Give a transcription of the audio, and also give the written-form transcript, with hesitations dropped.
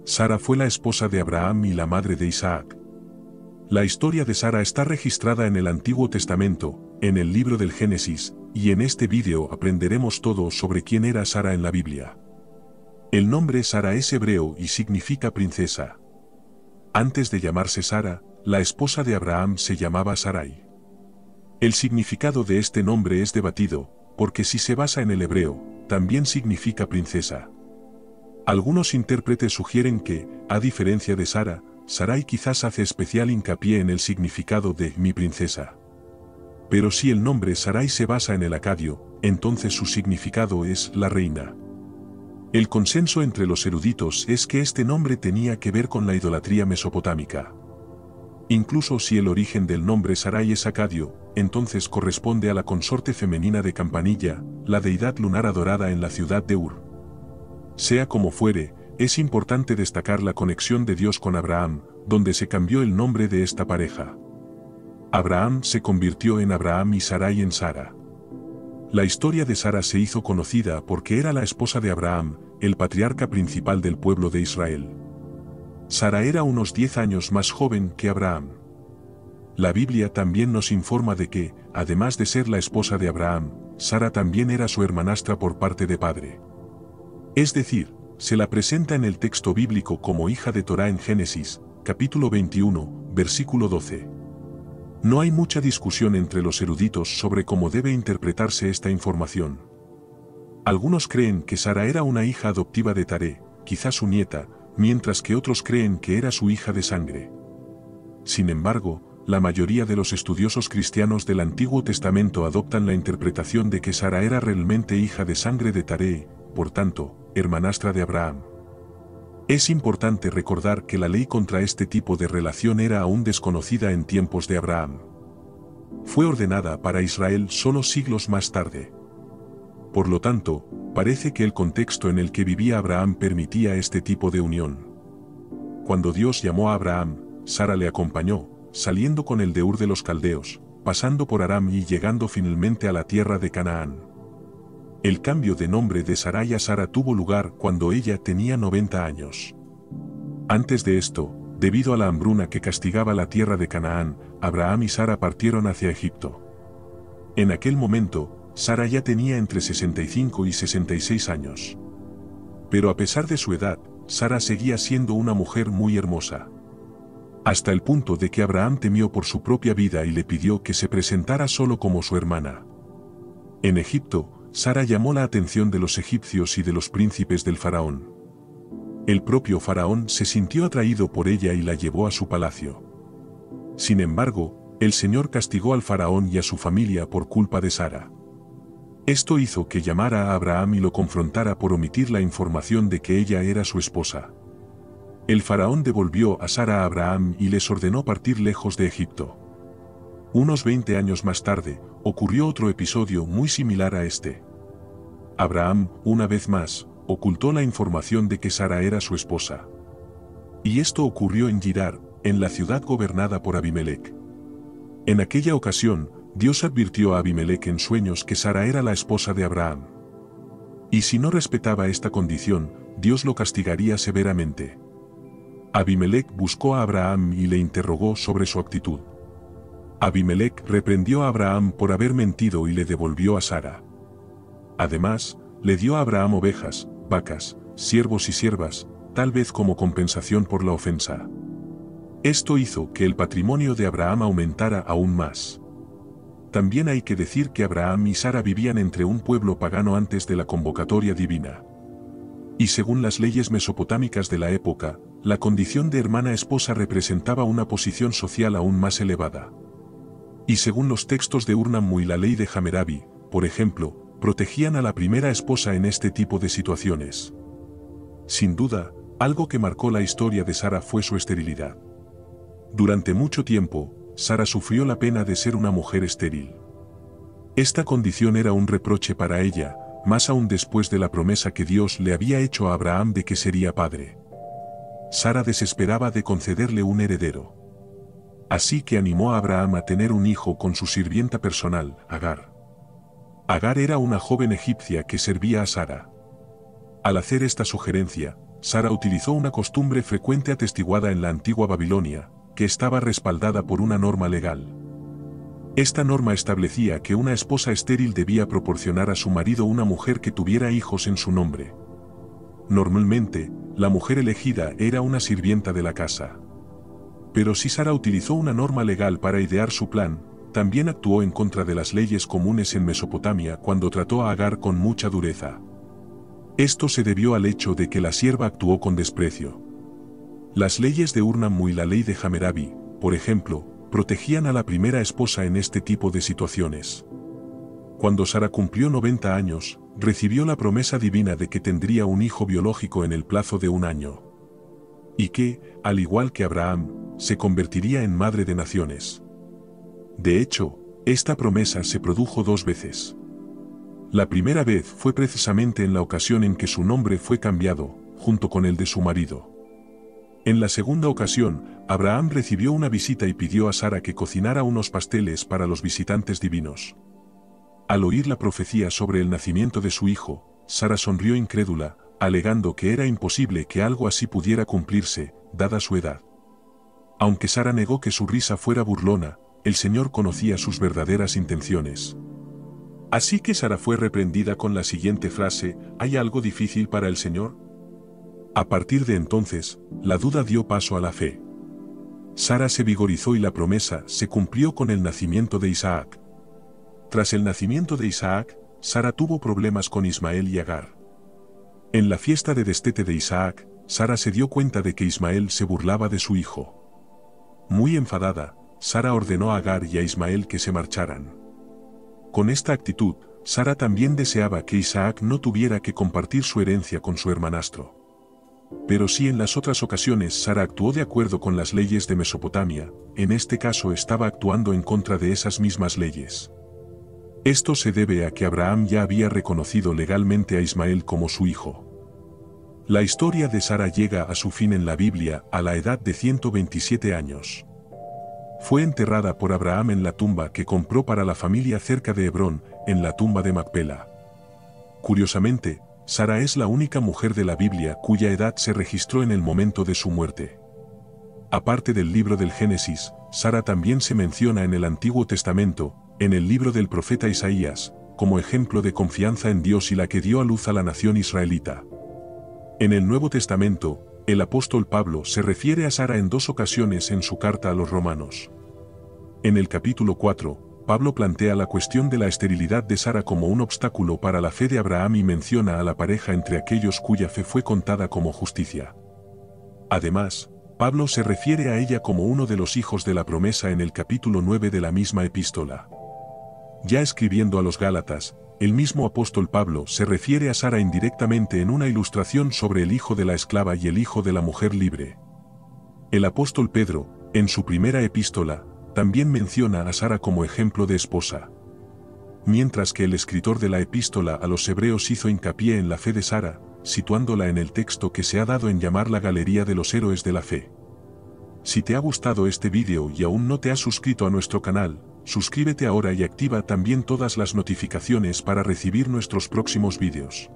Sara fue la esposa de Abraham y la madre de Isaac. La historia de Sara está registrada en el Antiguo Testamento, en el libro del Génesis, y en este vídeo aprenderemos todo sobre quién era Sara en la Biblia. El nombre Sara es hebreo y significa princesa. Antes de llamarse Sara, la esposa de Abraham se llamaba Sarai. El significado de este nombre es debatido, porque si se basa en el hebreo, también significa princesa. Algunos intérpretes sugieren que, a diferencia de Sara, Sarai quizás hace especial hincapié en el significado de mi princesa. Pero si el nombre Sarai se basa en el acadio, entonces su significado es la reina. El consenso entre los eruditos es que este nombre tenía que ver con la idolatría mesopotámica. Incluso si el origen del nombre Sarai es acadio, entonces corresponde a la consorte femenina de Campanilla, la deidad lunar adorada en la ciudad de Ur. Sea como fuere, es importante destacar la conexión de Dios con Abraham, donde se cambió el nombre de esta pareja. Abraham se convirtió en Abraham y Sarai en Sara. La historia de Sara se hizo conocida porque era la esposa de Abraham, el patriarca principal del pueblo de Israel. Sara era unos 10 años más joven que Abraham. La Biblia también nos informa de que, además de ser la esposa de Abraham, Sara también era su hermanastra por parte de padre. Es decir, se la presenta en el texto bíblico como hija de Torá en Génesis, capítulo 21, versículo 12. No hay mucha discusión entre los eruditos sobre cómo debe interpretarse esta información. Algunos creen que Sara era una hija adoptiva de Taré, quizás su nieta, mientras que otros creen que era su hija de sangre. Sin embargo, la mayoría de los estudiosos cristianos del Antiguo Testamento adoptan la interpretación de que Sara era realmente hija de sangre de Taré, por tanto, hermanastra de Abraham. Es importante recordar que la ley contra este tipo de relación era aún desconocida en tiempos de Abraham. Fue ordenada para Israel solo siglos más tarde. Por lo tanto, parece que el contexto en el que vivía Abraham permitía este tipo de unión. Cuando Dios llamó a Abraham, Sara le acompañó, saliendo con el de Ur de los Caldeos, pasando por Aram y llegando finalmente a la tierra de Canaán. El cambio de nombre de Sarai a Sara tuvo lugar cuando ella tenía 90 años. Antes de esto, debido a la hambruna que castigaba la tierra de Canaán, Abraham y Sara partieron hacia Egipto. En aquel momento, Sara ya tenía entre 65 y 66 años. Pero a pesar de su edad, Sara seguía siendo una mujer muy hermosa. Hasta el punto de que Abraham temió por su propia vida y le pidió que se presentara solo como su hermana. En Egipto, Sara llamó la atención de los egipcios y de los príncipes del faraón. El propio faraón se sintió atraído por ella y la llevó a su palacio. Sin embargo, el Señor castigó al faraón y a su familia por culpa de Sara. Esto hizo que llamara a Abraham y lo confrontara por omitir la información de que ella era su esposa. El faraón devolvió a Sara a Abraham y les ordenó partir lejos de Egipto. Unos 20 años más tarde, ocurrió otro episodio muy similar a este. Abraham, una vez más, ocultó la información de que Sara era su esposa. Y esto ocurrió en Girar, en la ciudad gobernada por Abimelec. En aquella ocasión, Dios advirtió a Abimelec en sueños que Sara era la esposa de Abraham. Y si no respetaba esta condición, Dios lo castigaría severamente. Abimelec buscó a Abraham y le interrogó sobre su actitud. Abimelec reprendió a Abraham por haber mentido y le devolvió a Sara. Además, le dio a Abraham ovejas, vacas, siervos y siervas, tal vez como compensación por la ofensa. Esto hizo que el patrimonio de Abraham aumentara aún más. También hay que decir que Abraham y Sara vivían entre un pueblo pagano antes de la convocatoria divina. Y según las leyes mesopotámicas de la época, la condición de hermana esposa representaba una posición social aún más elevada. Y según los textos de Ur-Nammu y la ley de Hammurabi, por ejemplo, protegían a la primera esposa en este tipo de situaciones. Sin duda, algo que marcó la historia de Sara fue su esterilidad. Durante mucho tiempo, Sara sufrió la pena de ser una mujer estéril. Esta condición era un reproche para ella, más aún después de la promesa que Dios le había hecho a Abraham de que sería padre. Sara desesperaba de concederle un heredero. Así que animó a Abraham a tener un hijo con su sirvienta personal, Agar. Agar era una joven egipcia que servía a Sara. Al hacer esta sugerencia, Sara utilizó una costumbre frecuente atestiguada en la antigua Babilonia, que estaba respaldada por una norma legal. Esta norma establecía que una esposa estéril debía proporcionar a su marido una mujer que tuviera hijos en su nombre. Normalmente, la mujer elegida era una sirvienta de la casa. Pero si Sara utilizó una norma legal para idear su plan, también actuó en contra de las leyes comunes en Mesopotamia cuando trató a Agar con mucha dureza. Esto se debió al hecho de que la sierva actuó con desprecio. Las leyes de Ur-Nammu y la ley de Hammurabi, por ejemplo, protegían a la primera esposa en este tipo de situaciones. Cuando Sara cumplió 90 años, recibió la promesa divina de que tendría un hijo biológico en el plazo de 1 año. Y que, al igual que Abraham, se convertiría en madre de naciones. De hecho, esta promesa se produjo 2 veces. La primera vez fue precisamente en la ocasión en que su nombre fue cambiado, junto con el de su marido. En la segunda ocasión, Abraham recibió una visita y pidió a Sara que cocinara unos pasteles para los visitantes divinos. Al oír la profecía sobre el nacimiento de su hijo, Sara sonrió incrédula, alegando que era imposible que algo así pudiera cumplirse, dada su edad. Aunque Sara negó que su risa fuera burlona, el Señor conocía sus verdaderas intenciones. Así que Sara fue reprendida con la siguiente frase: ¿hay algo difícil para el Señor? A partir de entonces, la duda dio paso a la fe. Sara se vigorizó y la promesa se cumplió con el nacimiento de Isaac. Tras el nacimiento de Isaac, Sara tuvo problemas con Ismael y Agar. En la fiesta de destete de Isaac, Sara se dio cuenta de que Ismael se burlaba de su hijo. Muy enfadada, Sara ordenó a Agar y a Ismael que se marcharan. Con esta actitud, Sara también deseaba que Isaac no tuviera que compartir su herencia con su hermanastro. Pero si en las otras ocasiones Sara actuó de acuerdo con las leyes de Mesopotamia, en este caso estaba actuando en contra de esas mismas leyes. Esto se debe a que Abraham ya había reconocido legalmente a Ismael como su hijo. La historia de Sara llega a su fin en la Biblia a la edad de 127 años. Fue enterrada por Abraham en la tumba que compró para la familia cerca de Hebrón, en la tumba de Macpela. Curiosamente, Sara es la única mujer de la Biblia cuya edad se registró en el momento de su muerte. Aparte del libro del Génesis, Sara también se menciona en el Antiguo Testamento, en el libro del profeta Isaías, como ejemplo de confianza en Dios y la que dio a luz a la nación israelita. En el Nuevo Testamento, el apóstol Pablo se refiere a Sara en 2 ocasiones en su carta a los romanos. En el capítulo 4, Pablo plantea la cuestión de la esterilidad de Sara como un obstáculo para la fe de Abraham y menciona a la pareja entre aquellos cuya fe fue contada como justicia. Además, Pablo se refiere a ella como uno de los hijos de la promesa en el capítulo 9 de la misma epístola. Ya escribiendo a los Gálatas, el mismo apóstol Pablo se refiere a Sara indirectamente en una ilustración sobre el hijo de la esclava y el hijo de la mujer libre. El apóstol Pedro, en su primera epístola, también menciona a Sara como ejemplo de esposa. Mientras que el escritor de la epístola a los hebreos hizo hincapié en la fe de Sara, situándola en el texto que se ha dado en llamar la Galería de los Héroes de la Fe. Si te ha gustado este vídeo y aún no te has suscrito a nuestro canal, suscríbete ahora y activa también todas las notificaciones para recibir nuestros próximos vídeos.